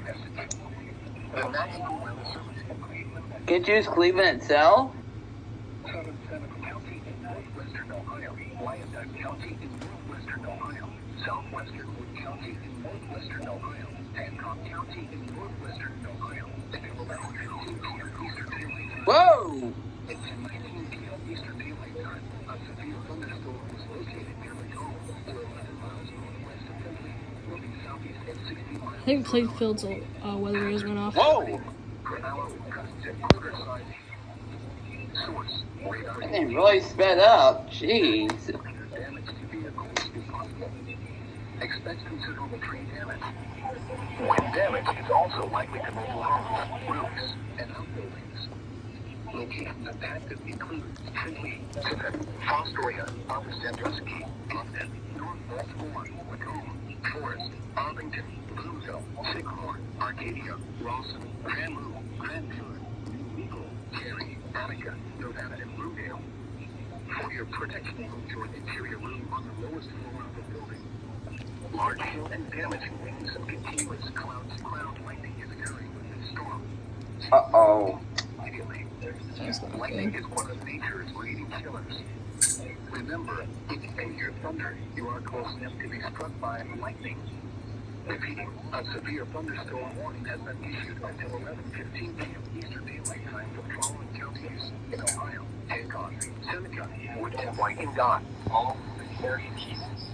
The National Weather Service increased Can't you use Cleveland itself? Southern County in northwestern Ohio, Wyandotte County in northwestern Ohio, southwestern Wood County in northwestern Ohio, Hancock County in northwestern Ohio, until 11:15 p.m. Eastern Daylight Time. Whoa! At 10:19 p.m. Eastern Daylight Time, a severe thunderstorm was located near Macomb, 11 miles northwest of Findlay, moving southeast at 60 miles. I think Clayfield's weather radars went off. Whoa! Per hour gusts at quarter size. Source, radar. That thing really sped up. Jeez. Damage to vehicles is possible. Expect considerable tree damage. Wind damage is also likely to mobile homes, roofs, and outbuildings. Locations impacted include Findlay, Tippett, Fostoria, Upper Sandusky, London, North Baltimore, Macomb, Forest, Arlington, Bloomville, Sycamore, Arcadia, Rawson, Ramu, Cranford, New Eagle, Cary, Attica, Nevada, and Bluedale. For your protection, move to an interior room on the lowest floor of the building. Large hail and damaging winds and continuous cloud lightning is occurring with this storm. Uh-oh. Immediately. That's not Lightning good. is one of nature's leading killers. Remember, if you hear thunder, you are close enough to be struck by lightning. Repeating, a severe thunderstorm warning has been issued until 11:15 p.m. Eastern Daylight Time for the following counties in Ohio: Hancock, Seneca, Wood, and Wyandotte. All the carry pieces.